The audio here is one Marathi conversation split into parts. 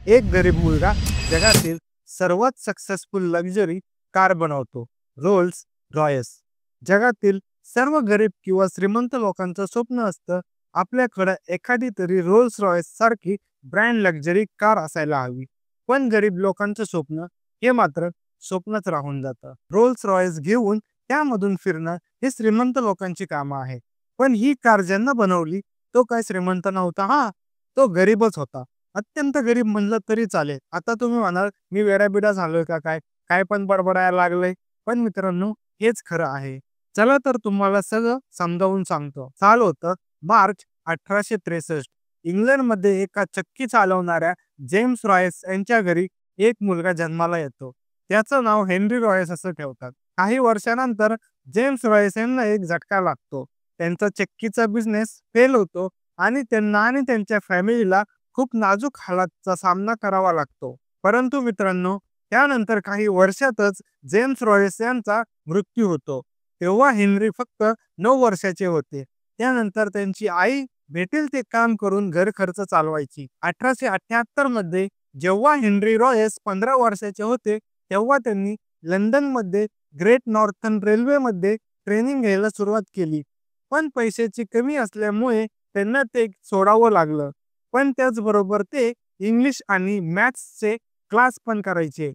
एक गरीब मुलगा जगातील सर्वात सक्सेसफुल लक्झरी कार बनवतो, रोल्स रॉयस. जगातील सर्व गरीब किंवा श्रीमंत लोकांचं स्वप्न असतं आपल्याकडे एखादी तरी रोल्स रॉयस सारखी ब्रँड लक्झरी कार असायला हवी. पण गरीब लोकांचं स्वप्न हे मात्र स्वप्नच राहून जातं. रोल्स रॉयस घेऊन त्यामधून फिरणं हे श्रीमंत लोकांची कामं आहे. पण ही कार ज्यांना बनवली तो काय श्रीमंत नव्हता, हा तो गरीबच होता. अत्यंत गरीब म्हणलं तरी चालेल. आता तुम्ही म्हणाल मी वेडाबिडा झालोय का काय? काय पण बडबडायला लागलोय. पण मित्रांनो, हेच खरं आहे. चला तर तुम्हाला सगळं समजावून सांगतो. साल होतं मार्च 1863. इंग्लंडमध्ये एका चक्की चालवणाऱ्या जेम्स रॉयस यांच्या घरी एक मुलगा जन्माला येतो. त्याचं नाव हेनरी रॉयस असं ठेवतात. काही वर्षानंतर जेम्स रॉयस यांना एक झटका लागतो. त्यांचा चक्कीचा बिझनेस फेल होतो आणि त्यांना आणि त्यांच्या फॅमिलीला खूप नाजूक हालातचा सामना करावा लागतो. परंतु मित्रांनो, त्यानंतर काही वर्षातच जेम्स रॉयस यांचा मृत्यू होतो. तेव्हा हेनरी फक्त 9 वर्षाचे होते. त्यानंतर त्यांची आई भेटेल ते काम करून घर खर्च चालवायची. 1878 मध्ये जेव्हा हेनरी रॉयस 15 वर्षाचे होते, तेव्हा त्यांनी लंडनमध्ये ग्रेट नॉर्थर्न रेल्वेमध्ये ट्रेनिंग घ्यायला सुरुवात केली. पण पैशाची कमी असल्यामुळे त्यांना ते सोडावं लागलं. पण त्याचबरोबर ते इंग्लिश आणि मॅथ्सचे क्लास पण करायचे.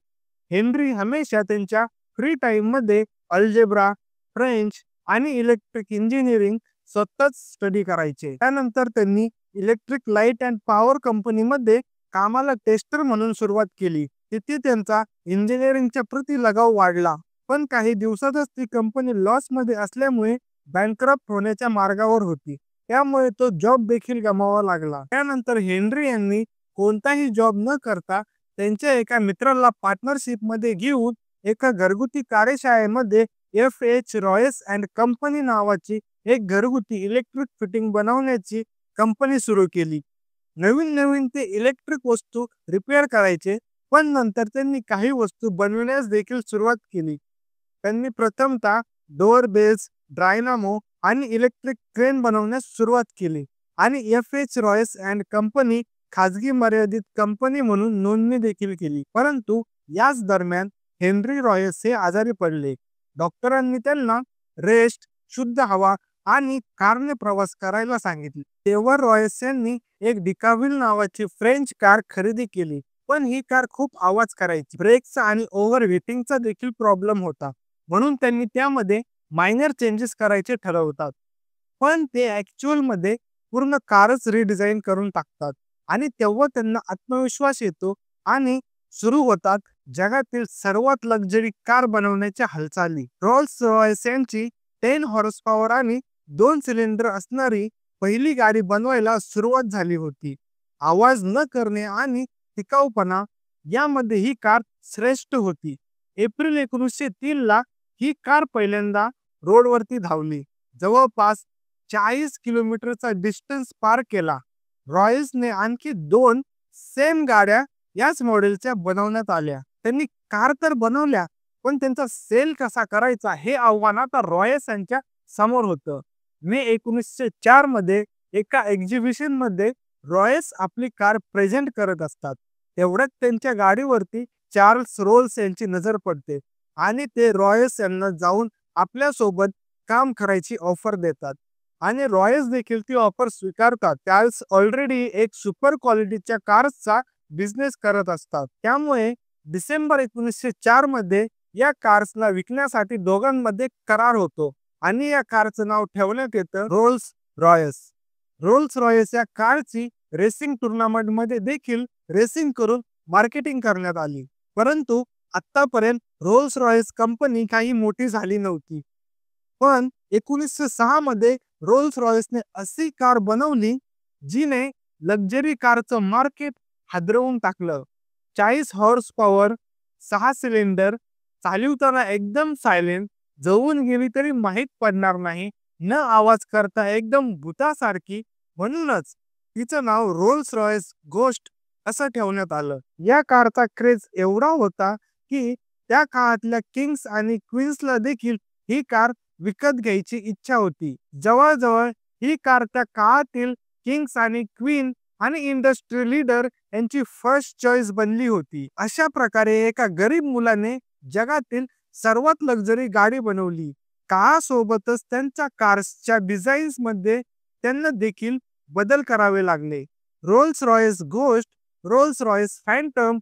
हेनरी हमेशा त्यांच्या फ्री टाइममध्ये अल्जेब्रा, फ्रेंच आणि इलेक्ट्रिक इंजिनिअरिंग स्वतःच स्टडी करायचे. त्यानंतर त्यांनी इलेक्ट्रिक लाईट अँड पॉवर कंपनीमध्ये कामाला टेस्टर म्हणून सुरुवात केली. तिथे त्यांचा इंजिनिअरिंगच्या प्रती लगाव वाढला. पण काही दिवसातच ती कंपनी लॉसमध्ये असल्यामुळे बँकरप्ट होण्याच्या मार्गावर होती. त्यामुळे तो जॉब देखील गमावा लागला. त्यानंतर हेनरी यांनी कोणताही जॉब न करता त्यांच्या एका मित्राला पार्टनरशिप मध्ये घेऊन एका घरगुती कार्यशाळेमध्ये एफ.एच. रॉयस अँड कंपनी नावाची एक घरगुती इलेक्ट्रिक फिटिंग बनवण्याची कंपनी सुरू केली. नवीन नवीन ते इलेक्ट्रिक वस्तू रिपेअर करायचे. पण नंतर त्यांनी काही वस्तू बनवण्यास देखील सुरुवात केली. त्यांनी प्रथमतः डोअर बेल्स, डायनामो आणि इलेक्ट्रिक ट्रेन बनवण्यास सुरुवात केली आणि एफ.एच. रॉयस अँड कंपनी खाजगी मर्यादित कंपनी म्हणून नोंदणी देखील केली. परंतु याच दरम्यान हेनरी रॉयस हे आजारी पडले. डॉक्टरांनी त्यांना रेस्ट, शुद्ध हवा आणि कारने प्रवास करायला सांगितले. तेव्हा रॉयस यांनी एक डिकाव्हिल नावाची फ्रेंच कार खरेदी केली. पण ही कार खूप आवाज करायची. ब्रेकचा आणि ओव्हरहीटिंगचा देखील प्रॉब्लेम होता. म्हणून त्यांनी त्यामध्ये मायनर चेंजेस करायचे ठरवतात. पण ते ऍक्च्युअल मध्ये पूर्ण कारच रिडिझाईन करून टाकतात आणि तेव्हा त्यांना आत्मविश्वास येतो आणि सुरू होतात जगातील सर्वात लक्झरी कार बनवण्याच्या हालचाली. रोल्स रॉयस यांची 10 हॉर्स पॉवर आणि 2 सिलेंडर असणारी पहिली गाडी बनवायला सुरुवात झाली होती. आवाज न करणे आणि टिकाऊपणा यामध्ये ही कार श्रेष्ठ होती. एप्रिल 1903 ला ही कार पहिल्यांदा रोडवरती धावली. जवळपास 40 किलोमीटरचा डिस्टन्स पार केला. रॉयल्सने आणखी 2 सेम गाड्या याच मॉडेलच्या बनवण्यात आल्या. त्यांनी कार तर बनवल्या, पण त्यांचा सेल कसा करायचा हे आव्हान आता रॉयस यांच्या समोर होतं. मे 1904 मध्ये एका एक्झिबिशन मध्ये रॉयस आपली कार प्रेझेंट करत असतात. तेवढ्यात त्यांच्या गाडीवरती चार्ल्स रोल्स यांची नजर पडते आणि ते रॉयस यांना जाऊन आपल्या सोबत काम करायची ऑफर देतात आणि रॉयस देखील ती ऑफर स्वीकारतात. चार्ल्स ऑलरेडी एक सुपर क्वालिटीच्या कार्सचा बिझनेस करत असतात. त्यामुळे डिसेंबर 1904 मध्ये या कार्सला विकण्यासाठी दोघांमध्ये करार होतो आणि या कारचं नाव ठेवण्यात येतं रोल्स रॉयस. रोल्स रॉयस या कारची रेसिंग टुर्नामेंट मध्ये देखील रेसिंग करून मार्केटिंग करण्यात आली. परंतु आतापर्यंत रोल्स रॉयस कंपनी काही मोठी झाली नव्हती. पण 1906 मध्ये रोल्स रॉयसने अशी कार बनवली जिने लक्झरी कारचं मार्केट हादरवून टाकलं. 40 हॉर्स पॉवर, 6 सिलेंडर, चालवताना एकदम सायलेंट, जळून गेली तरी माहीत पडणार नाही, न आवाज करता एकदम भूतासारखी. म्हणूनच तिचं नाव रोल्स रॉयस गोस्ट असं ठेवण्यात आलं. या कारचा क्रेज एवढा होता की त्या काळातल्या किंग्स आणि क्वीन्सला देखील ही कार विकत घ्यायची इच्छा होती. जवळजवळ ही कार त्या काळातील किंग्स आणि क्वीन आणि इंडस्ट्री लीडर यांची फर्स्ट चॉईस बनली होती. अशा प्रकारे एका गरीब मुलाने जगातील सर्वात लक्झरी गाडी बनवली. काळासोबतच त्यांच्या कार्सच्या डिझाईन्स मध्ये त्यांना देखील बदल करावे लागले. Rolls Royce Ghost, Rolls Royce Phantom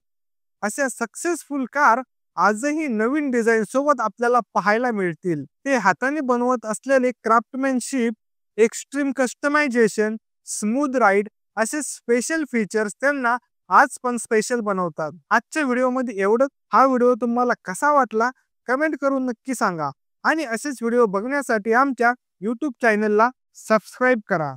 अशा सक्सेसफुल कार आजही नवीन डिझाईन सोबत आपल्याला पाहायला मिळतील. ते हाताने बनवत असलेले craftsmanship, extreme customization, smooth ride असे स्पेशल फीचर्स त्यांना आज पण स्पेशल बनवतात. आजच्या व्हिडिओमध्ये एवढंच. हा व्हिडिओ तुम्हाला कसा वाटला कमेंट करून नक्की सांगा आणि असेच व्हिडिओ बघण्यासाठी आमच्या YouTube चॅनलला सबस्क्राईब करा.